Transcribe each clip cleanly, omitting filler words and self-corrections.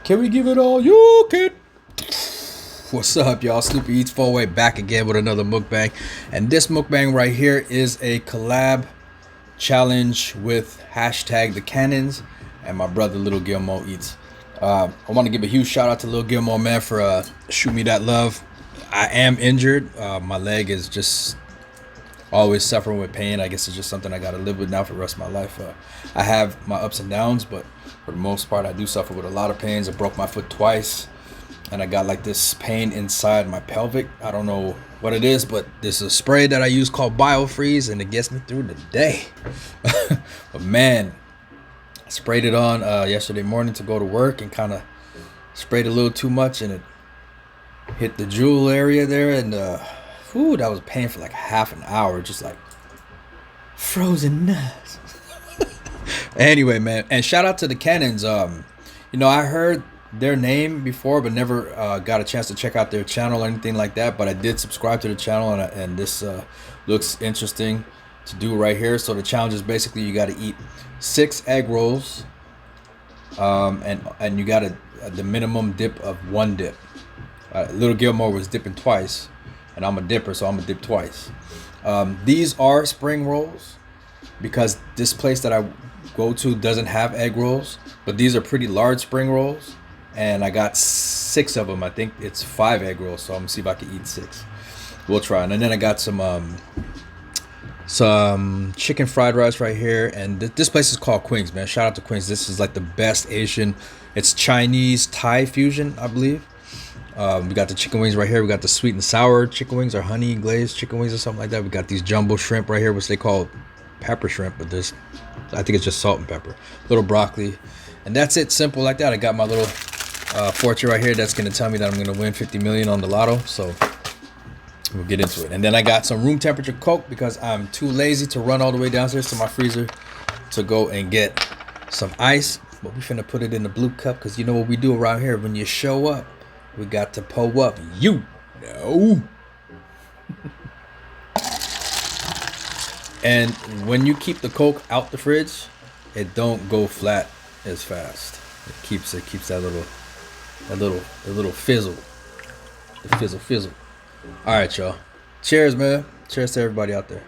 Can we give it all you can? What's up, y'all? Snoopy Eats 4-Way back again with another mukbang. And this mukbang right here is a collab challenge with #thecannons and my brother Lil Gilmoe Eats. I want to give a huge shout out to Lil Gilmoe, man, for shoot me that love. I am injured. My leg is just always suffering with pain. I guess it's just something I got to live with now for the rest of my life. I have my ups and downs, but for the most part, I do suffer with a lot of pains. I broke my foot twice, and I got like this pain inside my pelvic. I don't know what it is, but this is a spray that I use called BioFreeze, and it gets me through the day. But man, I sprayed it on yesterday morning to go to work, and kind of sprayed a little too much, and it hit the jewel area there, and whew, that was pain for like half an hour, just like frozen nuts. Anyway, man, and shout out to the Cannons. You know, I heard their name before, but never got a chance to check out their channel or anything like that. But I did subscribe to the channel, and this looks interesting to do right here. So the challenge is basically you got to eat 6 egg rolls, and you got the minimum dip of 1 dip. Lil Gilmoe was dipping twice, and I'm a dipper, so I'm gonna dip twice. These are spring rolls because this place that I go to doesn't have egg rolls, but these are pretty large spring rolls, and I got 6 of them. I think it's 5 egg rolls, so I'm gonna see if I can eat 6. We'll try. And then I got some chicken fried rice right here, and this place is called Queens, man. Shout out to Queens. This is like the best Asian. It's Chinese Thai fusion, I believe. We got the chicken wings right here. We got the sweet and sour chicken wings, or honey glazed chicken wings or something like that. We got these jumbo shrimp right here, which they call pepper shrimp, but this, I think it's just salt and pepper. Little broccoli, and that's it. Simple like that. I got my little fortune right here that's gonna tell me that I'm gonna win 50 million on the lotto. So we'll get into it. And then I got some room temperature Coke because I'm too lazy to run all the way downstairs to my freezer to go and get some ice. But we finna put it in the blue cup because you know what we do around here. When you show up, we got to pull up. You know. And when you keep the Coke out the fridge, it don't go flat as fast. It keeps that little fizzle. The fizzle. All right, y'all. Cheers, man. Cheers to everybody out there.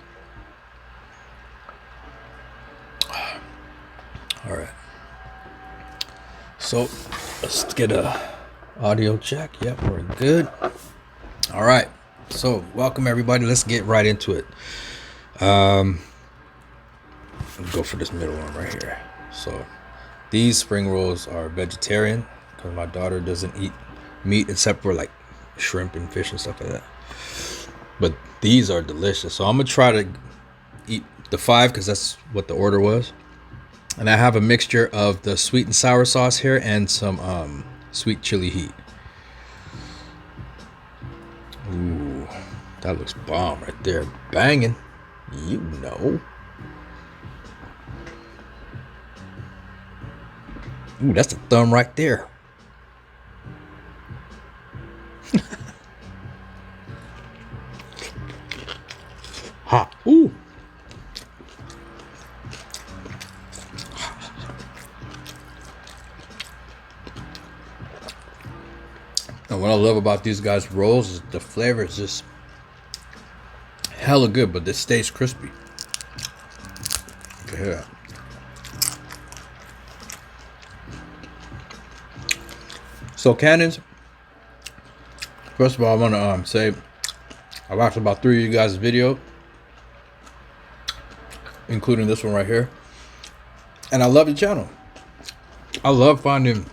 All right. So let's get a audio check. Yep, we're good. All right. So welcome everybody. Let's get right into it. Go for this middle one right here. So these spring rolls are vegetarian because my daughter doesn't eat meat except for like shrimp and fish and stuff like that. But these are delicious. So I'm gonna try to eat the 5 because that's what the order was. And I have a mixture of the sweet and sour sauce here and some sweet chili heat. Ooh, that looks bomb right there. Banging. You know. Ooh, that's the thumb right there. Hot. Ooh. And what I love about these guys' rolls is the flavor is just hella good, but this stays crispy. Yeah. So Cannons, first of all, I want to say I watched about 3 of you guys' video, including this one right here, and I love the channel. I love finding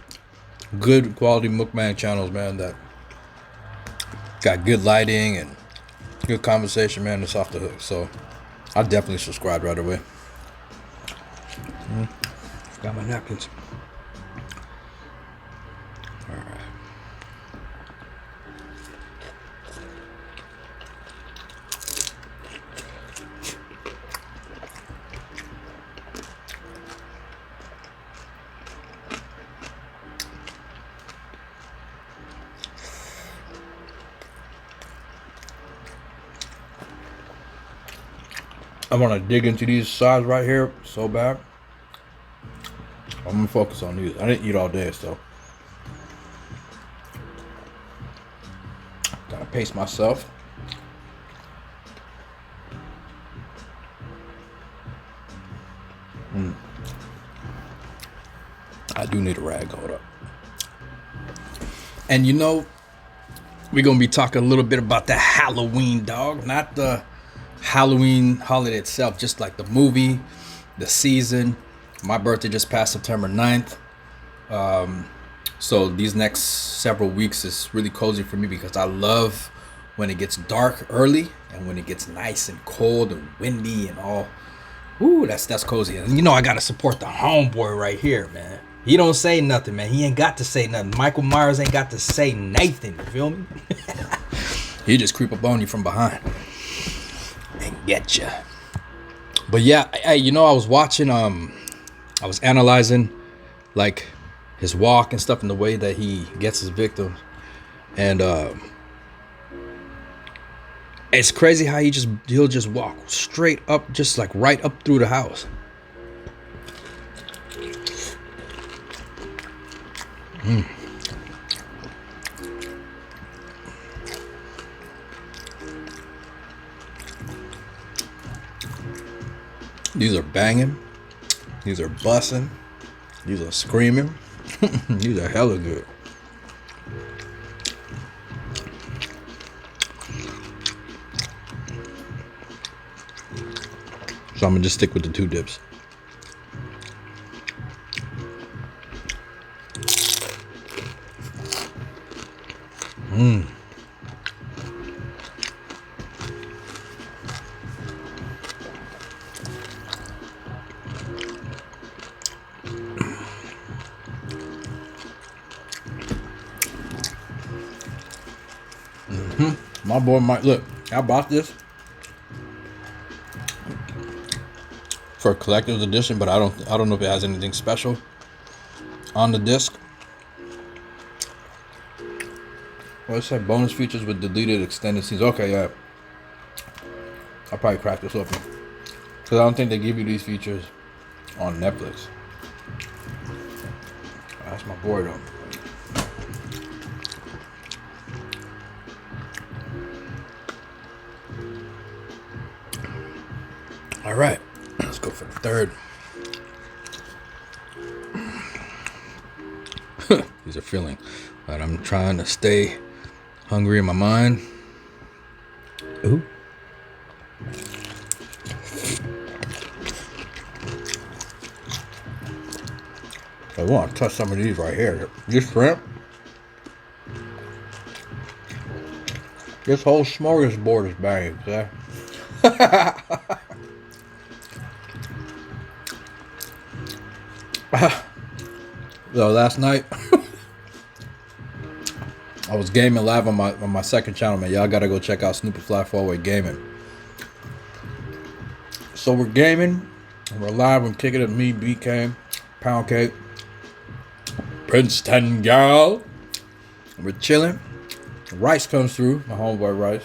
good quality mukbang channels, man, that got good lighting and good conversation, man. It's off the hook. So I definitely subscribe right away. Forgot my napkins. All right. I want to dig into these sides right here so bad. I'm gonna focus on these. I didn't eat all day, so pace myself. I do need a rag. Hold up. And you know, we're gonna be talking a little bit about the Halloween, dog. Not the Halloween holiday itself, just like the movie, the season. My birthday just passed September 9th. So these next several weeks is really cozy for me because I love when it gets dark early and when it gets nice and cold and windy and all. Ooh, that's cozy. And you know I gotta support the homeboy right here, man. He don't say nothing, man. He ain't got to say nothing. Michael Myers ain't got to say nothing. You feel me? He just creep up on you from behind and get you. But yeah, you know, I was watching. I was analyzing, like, his walk and stuff and the way that he gets his victims, and it's crazy how he'll just walk straight up, just like right up through the house. These are banging, these are busting, these are screaming. These are hella good. So I'm gonna just stick with the 2 dips. My boy might look. I bought this for a collector's edition, but I don't know if it has anything special on the disc. Well, it said bonus features with deleted extended scenes. Okay, yeah. I'll probably crack this open because I don't think they give you these features on Netflix. That's my boy though. All right, let's go for the third. These are filling, but I'm trying to stay hungry in my mind. Ooh. I want to touch some of these right here. This shrimp. This whole smorgasbord is banging, okay? So last night I was gaming live on my second channel, man. Y'all gotta go check out Snoopy Fly Gaming. So we're gaming, and we're live and kicking it. Me, BK, Pound Cake, Princeton Girl. And we're chilling. Rice comes through, my homeboy Rice.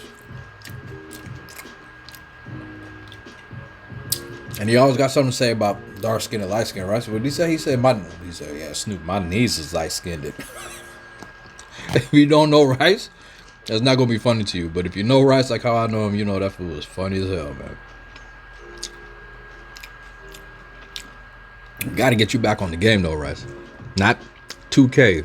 And he always got something to say about dark skin and light skin, right? So what did he say? He said, yeah, Snoop, my niece is light skinned. If you don't know Rice, that's not gonna be funny to you. But if you know Rice like how I know him, you know that fool is funny as hell, man. Gotta get you back on the game though, Rice. Not 2K.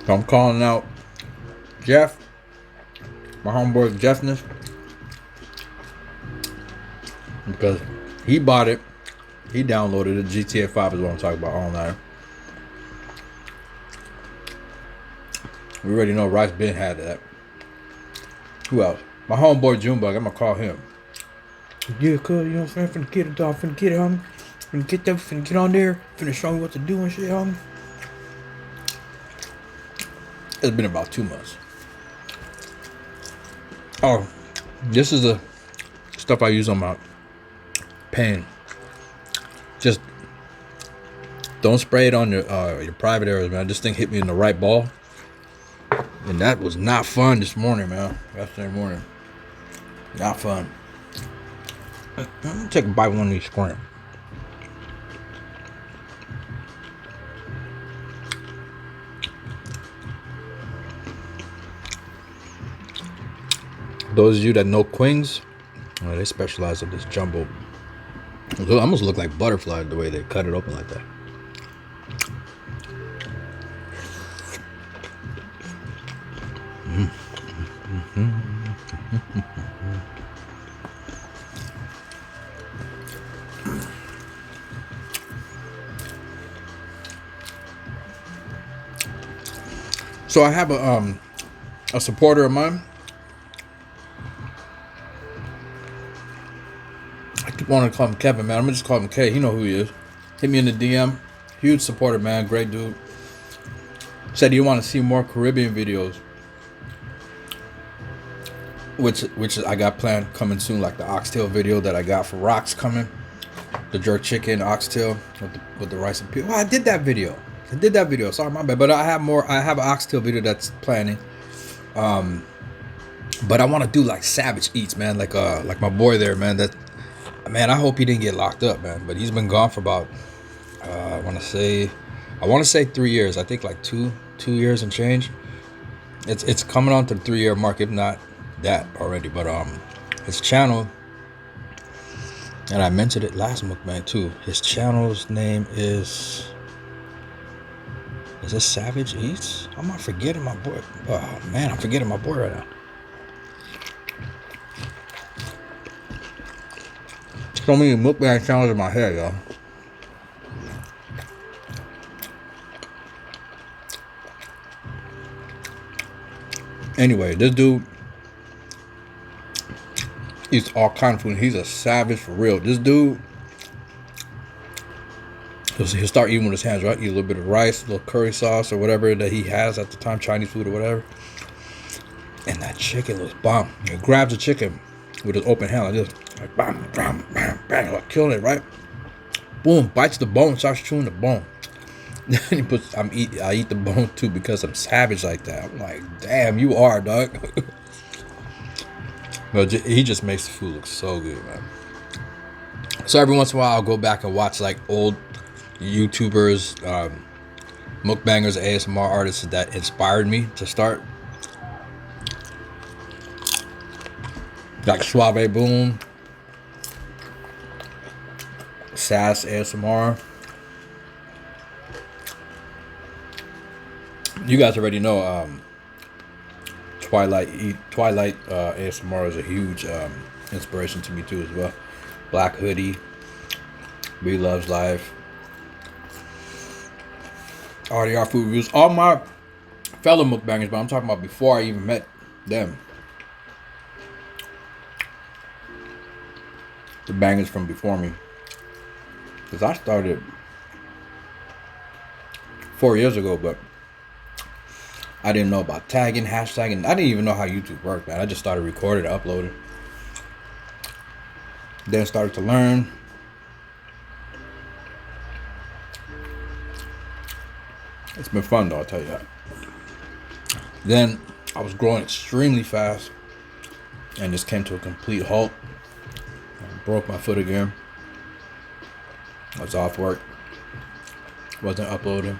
So I'm calling out Jeff, my homeboy Jeffness, because he bought it, he downloaded it. GTA 5 is what I'm talking about online. We already know Rice Ben had that. Who else? My homeboy Junebug, I'm gonna call him. Yeah, cuz, you know what I'm saying? Finna get it, dog. Finna get it, homie. Finna get that, finna get on there. Finna show me what to do and shit, homie. It's been about 2 months. Oh, this is the stuff I use on my pain. Just don't spray it on your private areas, man. This thing hit me in the right ball, and that was not fun this morning, man. Yesterday morning, not fun. Let me take a bite of one of these scrimp. Those of you that know Queens, they specialize in this jumbo. It almost look like butterfly the way they cut it open like that. So I have a supporter of mine. I keep wanting to call him Kevin, man. I'm gonna just call him K. He know who he is. Hit me in the DM. Huge supporter, man. Great dude. Said you want to see more Caribbean videos, which I got planned coming soon, like the oxtail video that I got for Rocks coming, the jerk chicken oxtail with the rice and peas. Well, I did that video. Sorry, my bad. But I have more. I have an oxtail video that's planning. But I want to do like Savage Eats, man. Like my boy there, man. Man, I hope he didn't get locked up, man. But he's been gone for about I want to say 3 years. I think like two years and change. It's coming on to the 3-year mark, if not that already. But his channel, and I mentioned it last mukbang too. His channel's name is this Savage Eats? I'm not forgetting my boy. Oh man, I'm forgetting my boy right now. So many mukbang channels in my head, y'all. Anyway, this dude eats all kind of food. He's a savage for real. This dude, he'll start eating with his hands, right? Eat a little bit of rice, a little curry sauce or whatever that he has at the time, Chinese food or whatever. And that chicken looks bomb. He grabs the chicken with his open hand like this. Like bam, bam, bam, bang, like killing it, right? Boom, bites the bone, starts chewing the bone. Then he puts, I eat the bone too because I'm savage like that. I'm like, damn, you are, dog. But he just makes the food look so good, man. So every once in a while, I'll go back and watch like old YouTubers, mukbangers, ASMR artists that inspired me to start. Like Suave Boom, Sass ASMR. You guys already know Twilight ASMR is a huge inspiration to me too as well. Black Hoodie, We Loves Life, RDR Food Reviews. All my fellow mukbangers, but I'm talking about before I even met them. The bangers from before me. Because I started 4 years ago, but I didn't know about tagging, hashtagging. I didn't even know how YouTube worked, man. I just started recording, uploading. Then started to learn. It's been fun though, I'll tell you that. Then I was growing extremely fast and just came to a complete halt. I broke my foot again. I was off work. Wasn't uploading.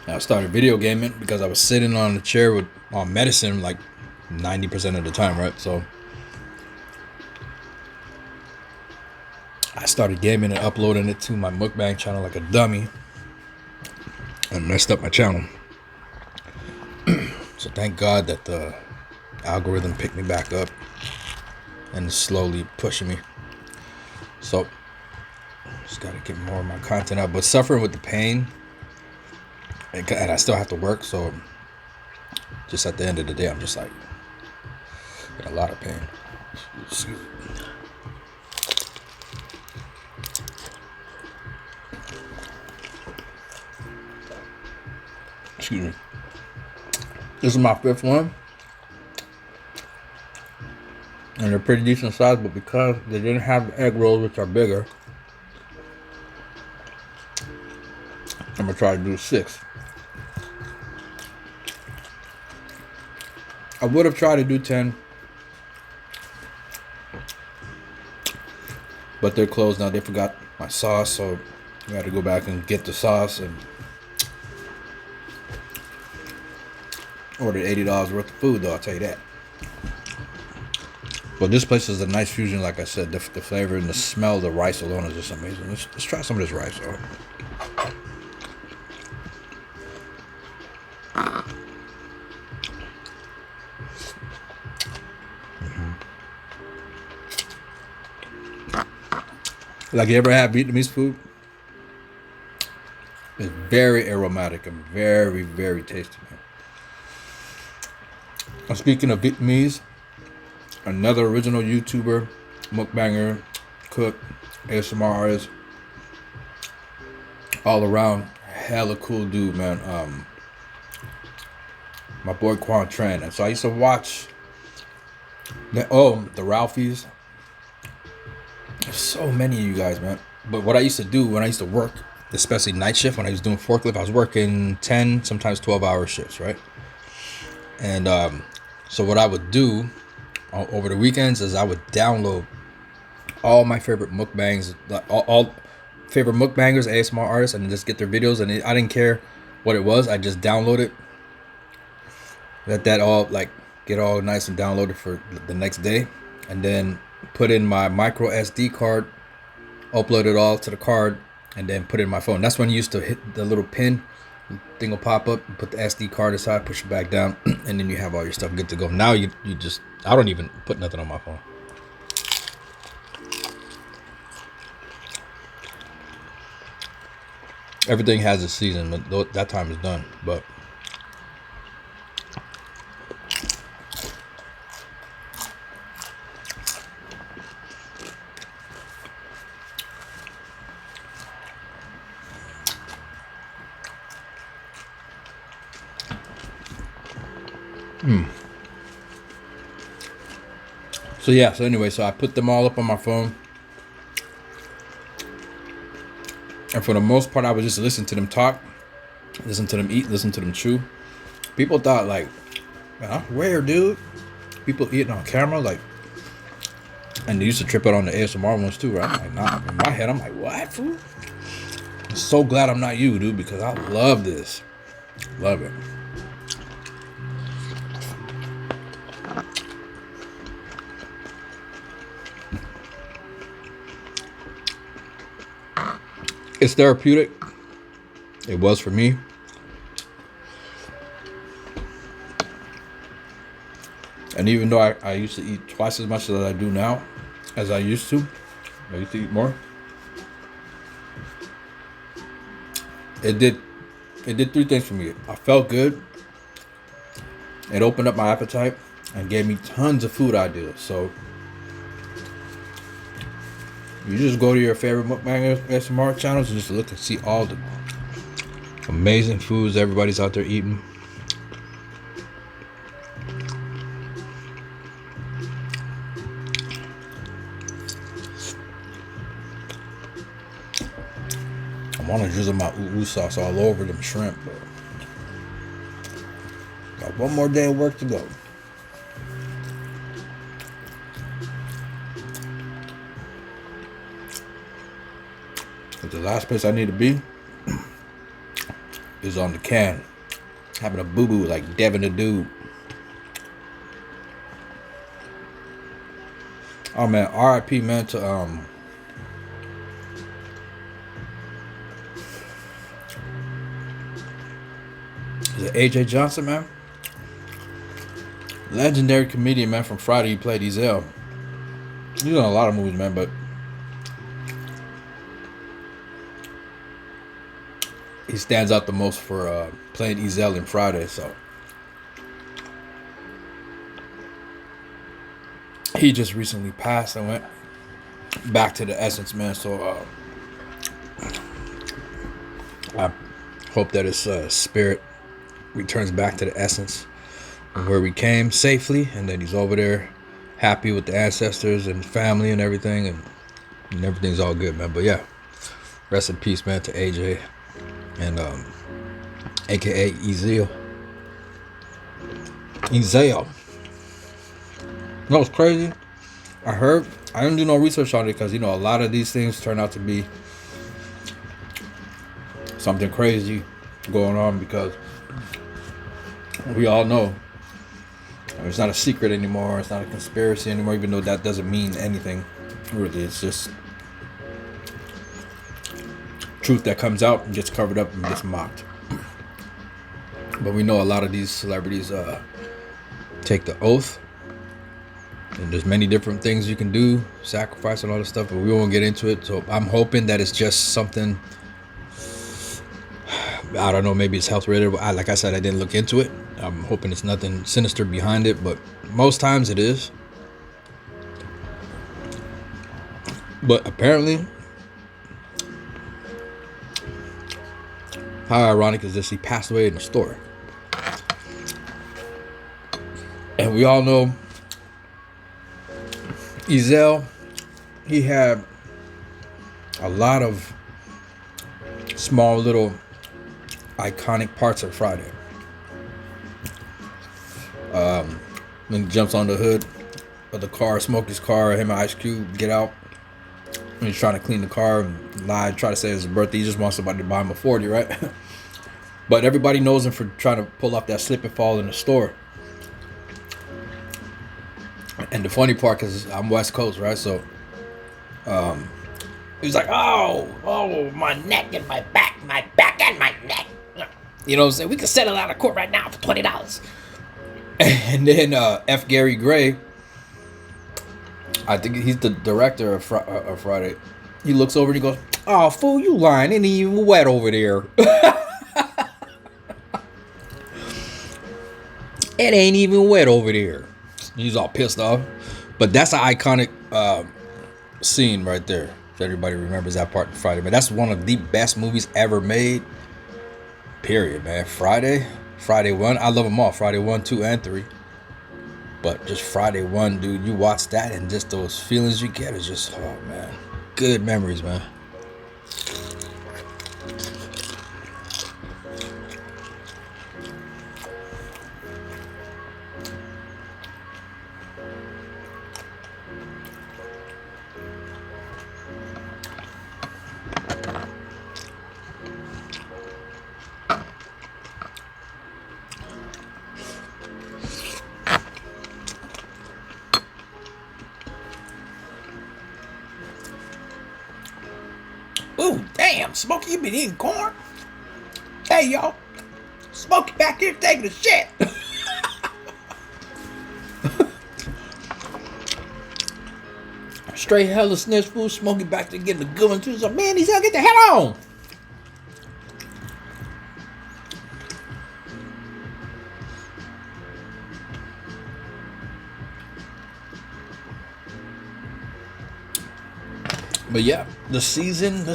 And I started video gaming because I was sitting on the chair on medicine like 90% of the time, right? So I started gaming and uploading it to my mukbang channel like a dummy. And messed up my channel. So thank God that the algorithm picked me back up and is slowly pushing me. So just gotta get more of my content out, but suffering with the pain, and I still have to work. So just at the end of the day, I'm just like in a lot of pain. Excuse me. Excuse me. This is my 5th one. And they're pretty decent size, but because they didn't have the egg rolls, which are bigger, I'm gonna try to do 6. I would have tried to do 10, but they're closed now. They forgot my sauce, so I got to go back and get the sauce and ordered $80 worth of food, though, I'll tell you that. But this place is a nice fusion, like I said. The flavor and the smell of the rice alone is just amazing. Let's try some of this rice, though. Like, you ever had Vietnamese food? It's very aromatic and very, very tasty, man. And speaking of Vietnamese, another original YouTuber, mukbanger, cook, ASMR artist, all around, hella cool dude, man. My boy Quan Tran. And so I used to watch the Ralphies. There's so many of you guys, man. But what I used to do when I used to work, especially night shift, when I was doing forklift, I was working 10, sometimes 12-hour shifts, right? And so what I would do over the weekends is I would download all my favorite mukbangs, all favorite mukbangers, ASMR artists, and just get their videos. And I didn't care what it was. I just download it. Let that all get all nice and downloaded for the next day, and then put in my micro SD card, upload it all to the card, and then put it in my phone. That's when you used to hit the little pin, thing will pop up, put the SD card aside, push it back down, and then you have all your stuff good to go. Now you just, I don't even put nothing on my phone. Everything has a season, but that time is done. But so anyway, so I put them all up on my phone, and for the most part I would just listen to them talk, listen to them eat, listen to them chew. People thought like, man, I'm weird, dude. People eating on camera, like, and they used to trip out on the ASMR ones too, right? I'm like, nah, in my head I'm like, what, fool? I'm so glad I'm not you, dude, because I love this. Love it. It's therapeutic. It was for me. And even though I used to eat twice as much as I do now, as I used to eat more. It did 3 things for me. I felt good. It opened up my appetite and gave me tons of food ideas. So you just go to your favorite mukbang ASMR channels and just look and see all the amazing foods everybody's out there eating. I want to drizzle my oo sauce all over them shrimp, but got one more day of work to go. The last place I need to be is on the can, having a boo-boo like Devin the Dude. Oh man, R.I.P. man to is it AJ Johnson, man? Legendary comedian, man, from Friday. He played Ezel. He's in a lot of movies, man, but he stands out the most for playing Ezel in Friday. So he just recently passed and went back to the essence, man. So I hope that his spirit returns back to the essence of where we came safely, and that he's over there happy with the ancestors and family and everything, and everything's all good, man. But yeah, rest in peace, man, to AJ. And aka Ezel. You know what's crazy? I heard, I didn't do no research on it because, you know, a lot of these things turn out to be something crazy going on, because we all know It's not a secret anymore. It's not a conspiracy anymore, even though that doesn't mean anything. Really, it's just truth that comes out and gets covered up and gets mocked. But we know a lot of these celebrities take the oath. And there's many different things you can do, sacrifice and all this stuff, but we won't get into it. So I'm hoping that it's just something, I don't know, maybe it's health related. Like I said, I didn't look into it. I'm hoping it's nothing sinister behind it, but most times it is. But apparently, how ironic is this? He passed away in the store. And we all know Ezel, he had a lot of small little iconic parts of Friday. When he jumps on the hood of the car, Smokey's car, him and Ice Cube get out. And he's trying to clean the car and lie, try to say it's his birthday. He just wants somebody to buy him a 40, right? But everybody knows him for trying to pull off that slip and fall in the store. And the funny part, because I'm West Coast, right? So he was like, oh, my neck and my back and my neck. You know what I'm saying? We can settle out of court right now for $20. And then F. Gary Gray, I think he's the director of Friday. He looks over and he goes, "Oh, fool, you lying. It ain't even wet over there." It ain't even wet over there. He's all pissed off. But that's an iconic scene right there. If everybody remembers that part of Friday. Man, that's one of the best movies ever made. Period, man. Friday 1. I love them all. Friday 1, 2, and 3. But just Friday 1, dude, you watch that and just those feelings you get is just, oh, man. Good memories, man. Ooh, damn, Smokey, you been eating corn? Hey, y'all. Smokey back here taking a shit. Straight hella snitch food. Smokey back there getting the good one too. So, man, these hell get the hell on. But yeah, the season.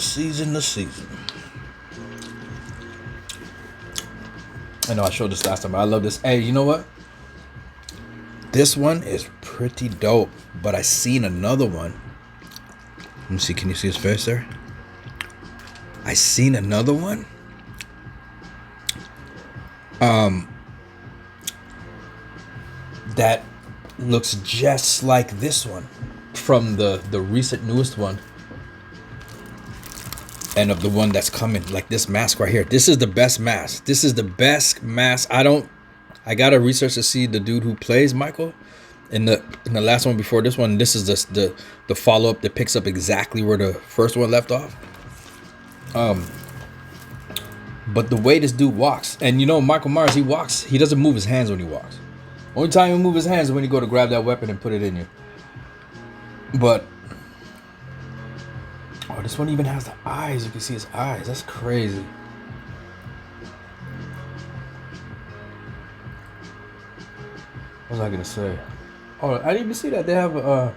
I know I showed this last time, but I love this. Hey, you know what? This one is pretty dope, but I seen another one. Let me see, can you see his face there? I seen another one. That looks just like this one from the recent newest one. And of the one that's coming, like this mask right here. This is the best mask. This is the best mask. I gotta research to see the dude who plays Michael in the last one before this one. This is the follow-up that picks up exactly where the first one left off. But the way this dude walks, and you know Michael Myers, he walks, he doesn't move his hands when he walks. Only time he moves his hands is when he go to grab that weapon and put it in you. But oh, this one even has the eyes. You can see his eyes. That's crazy. What was I gonna say? Oh, I didn't even see that. They have a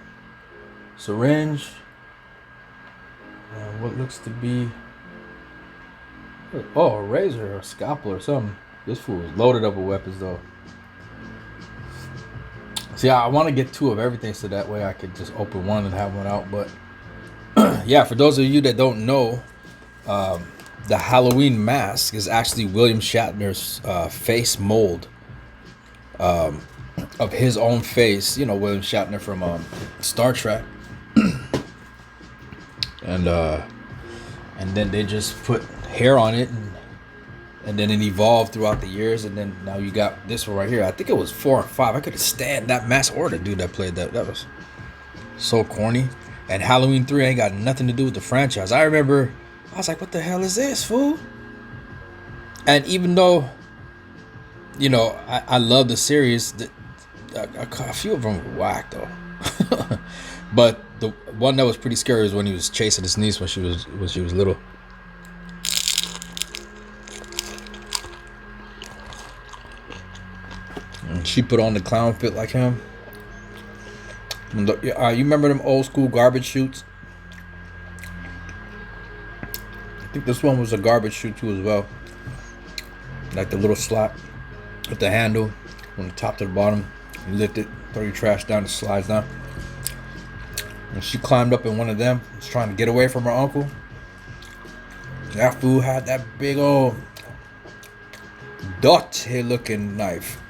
syringe. What looks to be a razor or a scalpel or something. This fool is loaded up with weapons though. See, I want to get 2 of everything so that way I could just open one and have one out. But yeah, for those of you that don't know, the Halloween mask is actually William Shatner's face mold of his own face. You know, William Shatner from Star Trek. And then they just put hair on it and and then it evolved throughout the years, and then now you got this one right here. I think it was 4 or 5. I couldn't stand that mass order dude that played that. That was so corny. And Halloween 3 ain't got nothing to do with the franchise. I remember I was like, what the hell is this, fool? And even though, you know, I love the series, a few of them were whack though. But the one that was pretty scary was when he was chasing his niece when she was little. And she put on the clown fit like him. You remember them old school garbage chutes? I think this one was a garbage chute too as well. Like the little slot with the handle from the top to the bottom. You lift it, throw your trash down, it slides down. And she climbed up in one of them, was trying to get away from her uncle. That fool had that big old dot-head looking knife.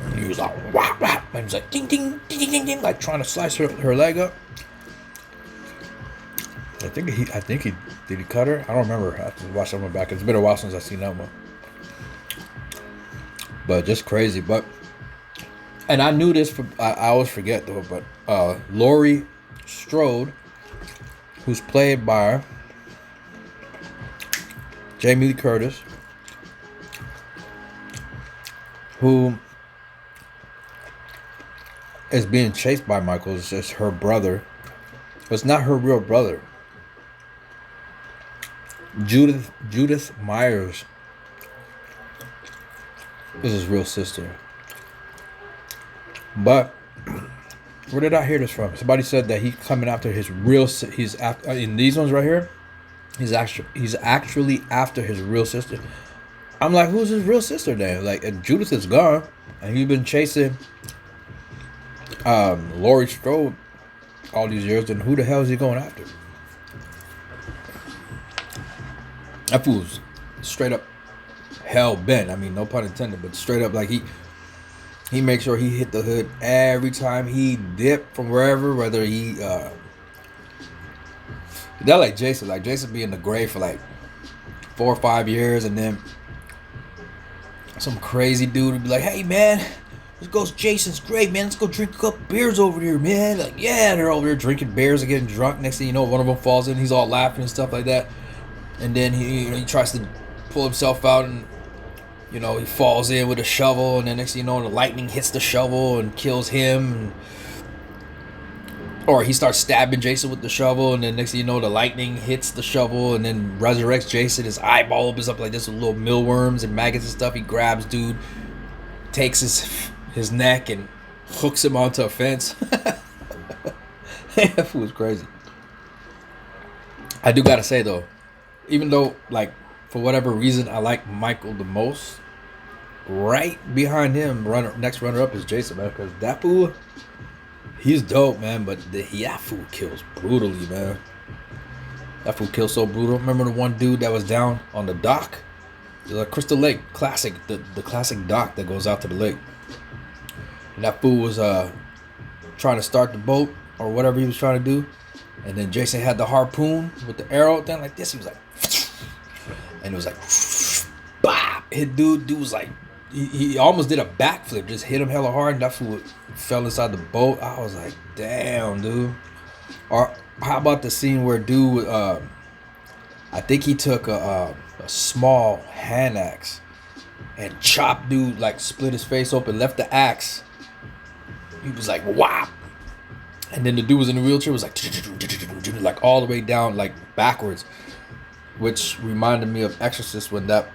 And he was like, wah, wah. And he was like, ding, ding, ding, ding, ding, like trying to slice her leg up. I think he did he cut her? I don't remember. I have to watch that one back. It's been a while since I've seen that one. But just crazy. But and I knew this. I always forget though. But Laurie Strode, who's played by Jamie Lee Curtis, who is being chased by Michael. It's just her brother. It's not her real brother. Judith Myers is his real sister. But where did I hear this from? Somebody said that he's coming after his real. He's after in these ones right here. He's actually after his real sister. I'm like, who's his real sister then? Like, and Judith is gone, and he's been chasing Laurie Strode all these years. Then who the hell is he going after? That fool's straight up hell bent. I mean, no pun intended, but straight up like he makes sure he hit the hood every time he dipped from wherever, whether he that like Jason be in the grave for like 4 or 5 years, and then some crazy dude would be like, hey man, let's go to Jason's grave, man, let's go drink a couple beers over here, man. Like, yeah, they're over there drinking beers and getting drunk. Next thing you know, one of them falls in, he's all laughing and stuff like that. And then he tries to pull himself out, and he falls in with a shovel, and then next thing you know, the lightning hits the shovel and kills him. Or he starts stabbing Jason with the shovel, and then next thing you know, the lightning hits the shovel and then resurrects Jason. His eyeball opens up like this with little mealworms and maggots and stuff. He grabs dude, takes his neck and hooks him onto a fence. That fool was crazy. I do gotta say though, even though, like, for whatever reason, I like Michael the most, right behind him, next runner-up is Jason, man, because that fool, he's dope, man, but that fool kills brutally, man. That fool kills so brutal. Remember the one dude that was down on the dock? It was like Crystal Lake, classic, the classic dock that goes out to the lake. And that fool was trying to start the boat, or whatever he was trying to do. And then Jason had the harpoon with the arrow down like this. He was like, and it was like, bah! Hit dude was like, he almost did a backflip, just hit him hella hard, and that fool fell inside the boat. I was like, damn, dude. Or how about the scene where dude, I think he took a small hand axe and chopped dude, like split his face open, left the axe. He was like, wow. And then the dude was in the wheelchair, was like all the way down, like backwards, which reminded me of Exorcist when that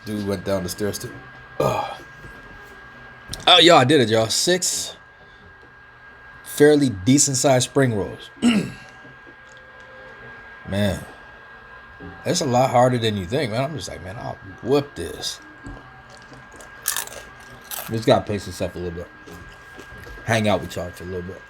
dude went down the stairs too. Oh, yeah, I did it, y'all. 6 fairly decent sized spring rolls. Man, that's a lot harder than you think, man. I'm just like, man, I'll whoop this. Just gotta pace yourself a little bit. Hang out with y'all for a little bit.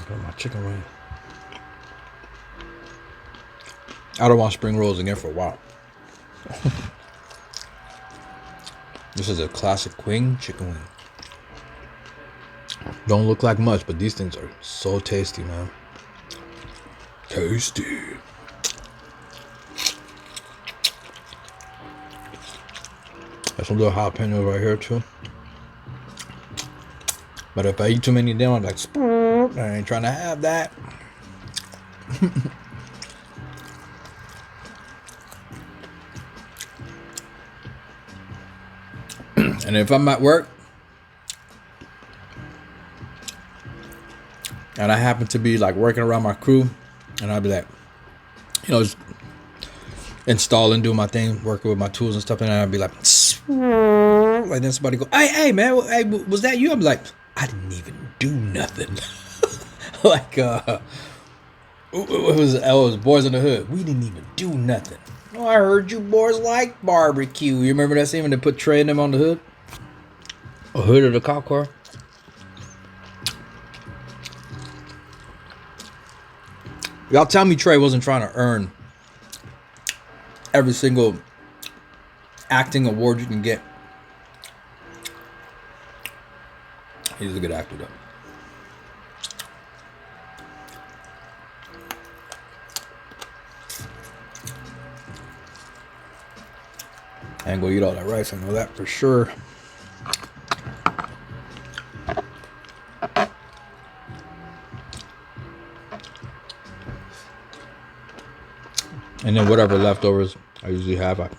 Got my chicken wing. I don't want spring rolls again for a while. This is a classic queen chicken wing. Don't look like much, but these things are so tasty, man. Tasty. There's some little jalapenos right here too. But if I eat too many of them, I'm like, I ain't trying to have that. And if I'm at work and I happen to be like working around my crew, and I'll be like, you know, just installing, doing my thing, working with my tools and stuff, and I'll be like then somebody go, hey man, hey, was that you? I'm like, I didn't even do nothing. Like it was Boys in the Hood. We didn't even do nothing. Oh, I heard you boys like barbecue. You remember that scene when they put Trey and them on the hood? A hood of the cop car. Y'all tell me Trey wasn't trying to earn every single acting award you can get. He's a good actor though. I ain't gonna eat all that rice, I know that for sure. And then whatever leftovers I usually have, I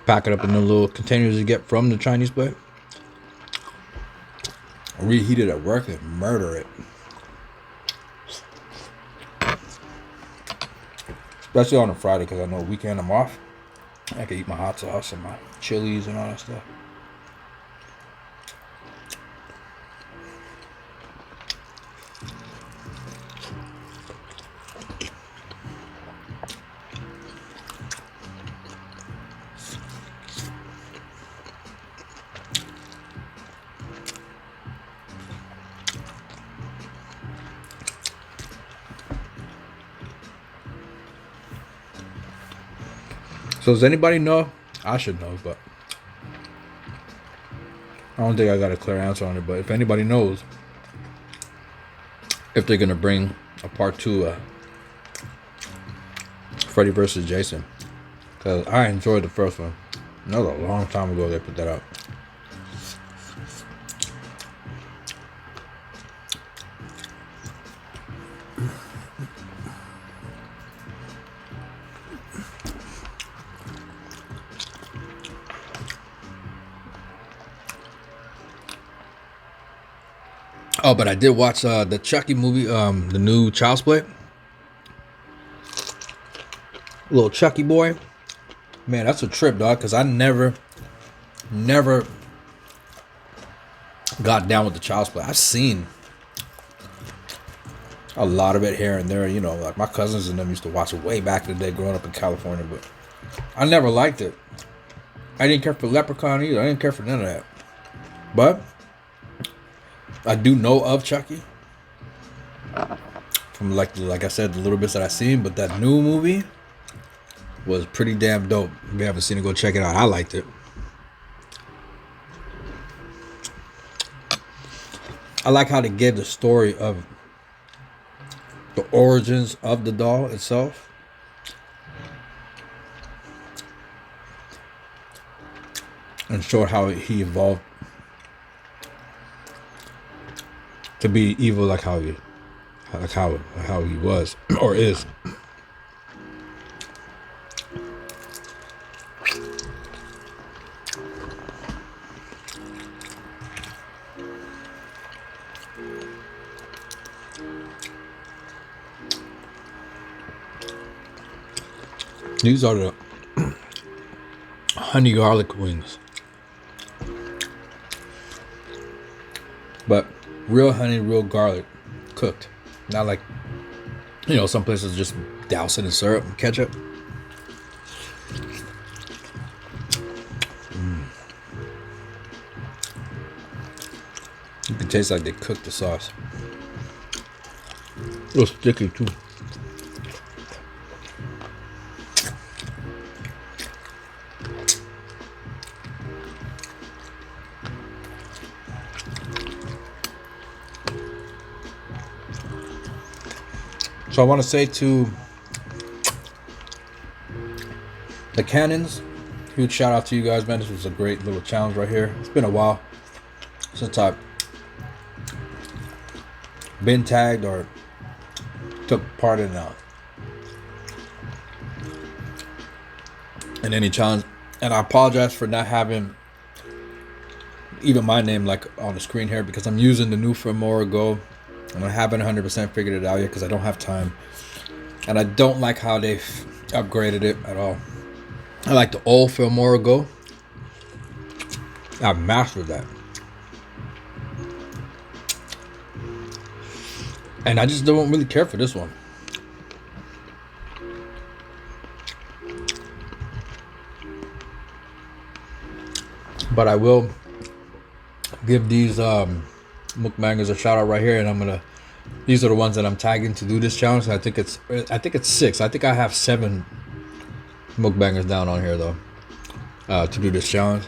pack it up in the little containers you get from the Chinese place. I reheat it at work and murder it. Especially on a Friday, because I know weekend I'm off. I can eat my hot sauce and my chilies and all that stuff. So does anybody know? I should know, but I don't think I got a clear answer on it. But if anybody knows if they're gonna bring a part 2 Freddy vs. Jason, because I enjoyed the first one. That was a long time ago they put that out. Oh, but I did watch the Chucky movie, the new Child's Play. Little Chucky boy. Man, that's a trip, dog, because I never got down with the Child's Play. I've seen a lot of it here and there, you know, like my cousins and them used to watch it way back in the day growing up in California, but I never liked it. I didn't care for Leprechaun either. I didn't care for none of that. But I do know of Chucky from like I said, the little bits that I seen, but that new movie was pretty damn dope. If you haven't seen it, go check it out. I liked it. I like how they gave the story of the origins of the doll itself. And showed how he evolved to be evil, like how he was or is. These are the honey garlic wings. But real honey, real garlic, cooked. Not like, you know, some places just douse it in syrup and ketchup. You can taste like they cooked the sauce. A little sticky too. So I want to say to the Cannons, huge shout out to you guys, man. This was a great little challenge right here. It's been a while since I've been tagged or took part in any challenge, and I apologize for not having even my name like on the screen here, because I'm using the new Filmora Go and I haven't 100% figured it out yet because I don't have time, and I don't like how they've upgraded it at all. I like the old Filmora Go. I've mastered that, and I just don't really care for this one. But I will give these mukbangers a shout out right here, and these are the ones that I'm tagging to do this challenge. I think it's 6. I think I have 7 mukbangers down on here though, to do this challenge.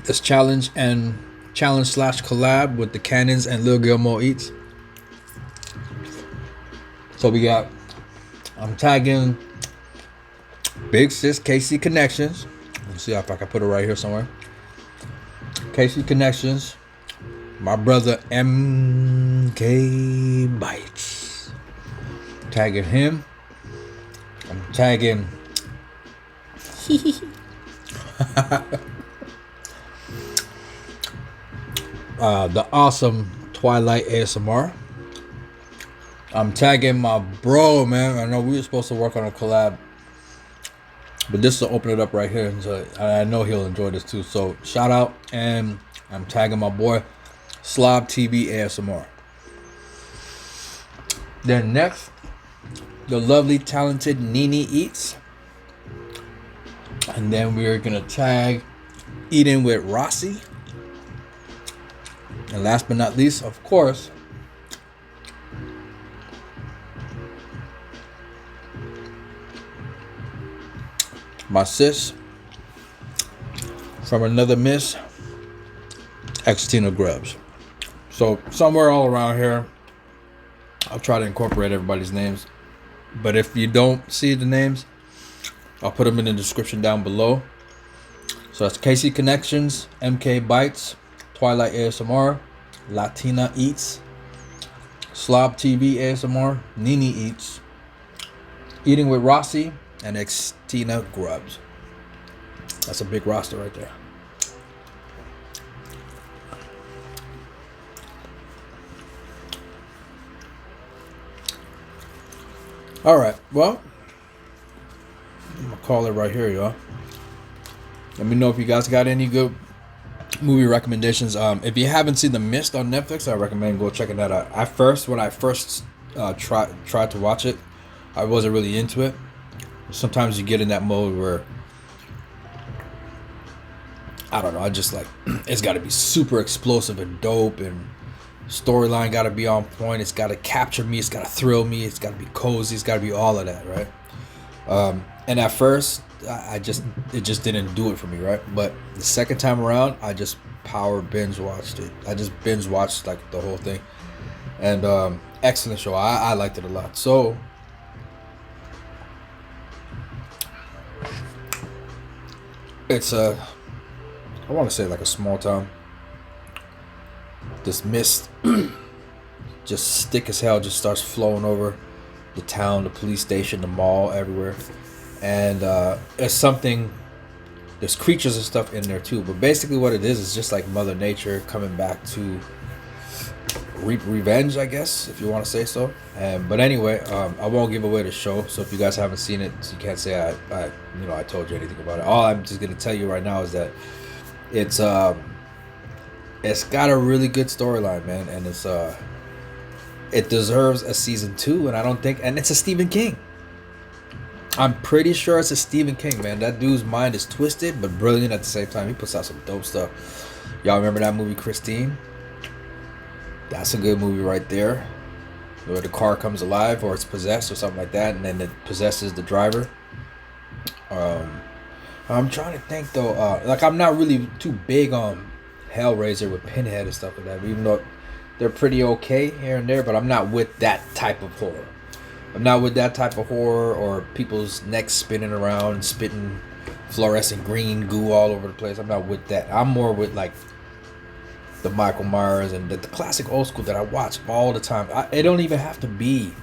This challenge / collab with the Cannons and Lil Gilmoe Eats. So I'm tagging Big Sis KC Connections. Let's see if I can put it right here somewhere. KC Connections, my brother MK Bites. Tagging him. I'm tagging the awesome Twilight ASMR. I'm tagging my bro, man. I know we were supposed to work on a collab, but this will open it up right here, and so I know he'll enjoy this too. So shout out, and I'm tagging my boy Slob TV ASMR. Then next, the lovely, talented Nini Eats, and then we're gonna tag Eating with Rossi, and last but not least, of course, my sis from another miss, Xtina Grubbs. So somewhere all around here, I'll try to incorporate everybody's names, but if you don't see the names, I'll put them in the description down below. So that's KC Connections, MK Bites, Twilight ASMR, Latina Eats, Slob TV ASMR, Nini Eats, Eating with Rossi, and Xtina Grubbs. That's a big roster right there. All right, well, I'm gonna call it right here, y'all. Let me know if you guys got any good movie recommendations. If you haven't seen The Mist on Netflix, I recommend go checking that out. When I first tried to watch it, I wasn't really into it. Sometimes you get in that mode where, I don't know, I just like, it's got to be super explosive and dope, and storyline got to be on point. It's got to capture me. It's got to thrill me. It's got to be cozy. It's got to be all of that, right? And at first, it just didn't do it for me, right? But the second time around, I just power binge watched it. I just binge watched like the whole thing, and excellent show. I liked it a lot. So it's I want to say like a small town. This mist, just thick as hell, just starts flowing over the town, the police station, the mall, everywhere. And there's creatures and stuff in there too. But basically what it is just like Mother Nature coming back to reap revenge, I guess, if you want to say so. But anyway, I won't give away the show. So if you guys haven't seen it, you can't say I told you anything about it. All I'm just going to tell you right now is that it's got a really good storyline, man. And it deserves a season 2. And it's a Stephen King. I'm pretty sure it's a Stephen King, man. That dude's mind is twisted but brilliant at the same time. He puts out some dope stuff. Y'all remember that movie Christine? That's a good movie right there, where the car comes alive or it's possessed or something like that, and then it possesses the driver. I'm trying to think though. Like, I'm not really too big on Hellraiser with Pinhead and stuff like that. Even though they're pretty okay here and there, but I'm not with that type of horror. I'm not with that type of horror, or people's necks spinning around, spitting fluorescent green goo all over the place. I'm not with that. I'm more with like the Michael Myers and the classic old school that I watch all the time. It don't even have to be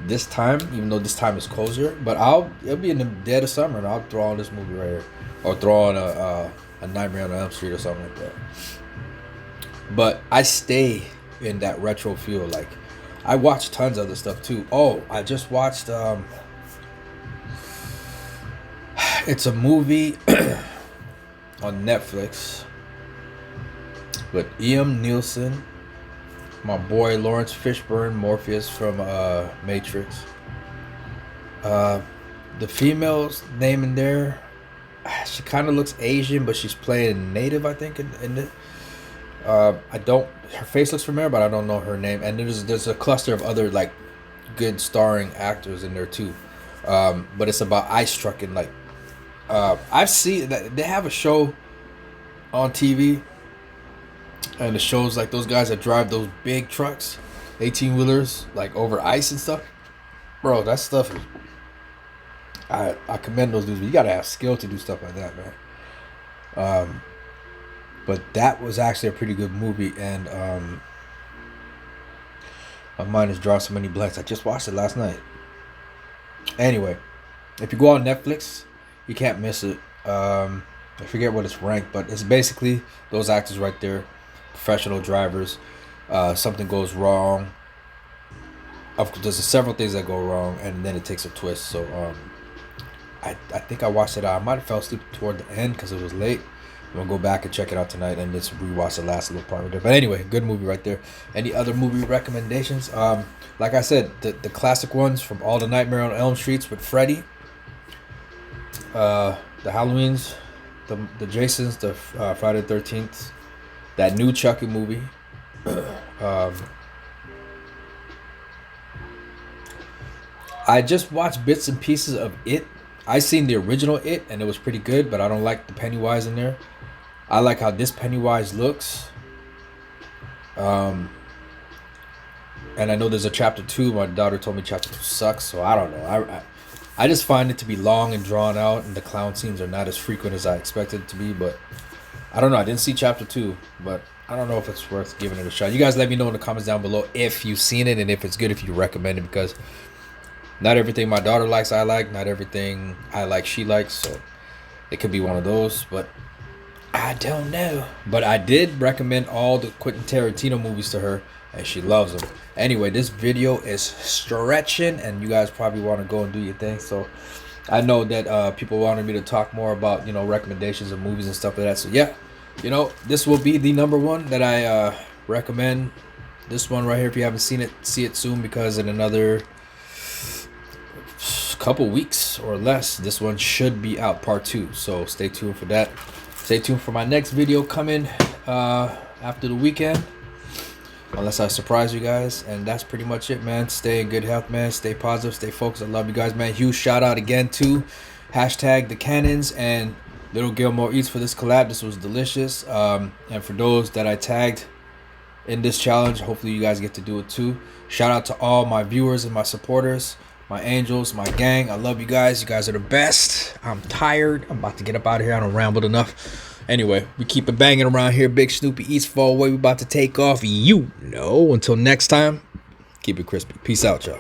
this time, even though this time is closer. But it'll be in the dead of summer, and I'll throw on this movie right here, or throw on a Nightmare on Elm Street or something like that. But I stay in that retro feel. Like, I watch tons of other stuff too. Oh, I just watched it's a movie on Netflix with Liam Neeson, my boy Lawrence Fishburne, Morpheus from Matrix. The female's name in there, she kind of looks Asian, but she's playing native, I think, in it. Her face looks familiar, but I don't know her name. And there's a cluster of other like good starring actors in there too. But it's about ice trucking. Like, I've seen that they have a show on TV, and it shows like those guys that drive those big trucks, 18-wheelers, like over ice and stuff. Bro, that stuff is, I commend those dudes. You gotta have skill to do stuff like that, man. But that was actually a pretty good movie, and my mind is drawing so many blanks. I just watched it last night. Anyway, if you go on Netflix, you can't miss it. I forget what it's ranked, but it's basically those actors right there, professional drivers. Something goes wrong. There's several things that go wrong, and then it takes a twist. So I think I watched it. I might have fell asleep toward the end because it was late. I'm gonna go back and check it out tonight and just rewatch the last little part of it. But anyway, good movie right there. Any other movie recommendations? Like I said, the classic ones from all the Nightmare on Elm Streets with Freddy, the Halloweens, the Jasons, the Friday the 13th, that new Chucky movie. I just watched bits and pieces of It. I seen the original It, and it was pretty good, but I don't like the Pennywise in there. I like how this Pennywise looks. And I know there's a chapter 2. My daughter told me chapter 2 sucks, so I don't know. I just find it to be long and drawn out, and the clown scenes are not as frequent as I expected it to be. But I don't know. I didn't see chapter 2, but I don't know if it's worth giving it a shot. You guys let me know in the comments down below if you've seen it and if it's good, if you recommend it, because not everything my daughter likes I like. Not everything I like she likes. So it could be one of those, but I don't know. But I did recommend all the Quentin Tarantino movies to her, and she loves them. Anyway, this video is stretching, and you guys probably want to go and do your thing. So I know that people wanted me to talk more about, recommendations of movies and stuff like that. So yeah, this will be the number one that I recommend. This one right here, if you haven't seen it, see it soon, because in another couple weeks or less, this one should be out, part 2. So stay tuned for that. Stay tuned for my next video coming after the weekend, unless I surprise you guys. And that's pretty much it, man. Stay in good health, man. Stay positive, stay focused. I love you guys, man. Huge shout out again to #thecannons and Lil Gilmoe Eats for this collab. This was delicious. And for those that I tagged in this challenge, hopefully you guys get to do it too. Shout out to all my viewers and my supporters, my angels, my gang. I love you guys. You guys are the best. I'm tired. I'm about to get up out of here. I don't rambled enough. Anyway, we keep it banging around here. Big Snoopy Eats fall away. We about to take off. Until next time, keep it crispy. Peace out, y'all.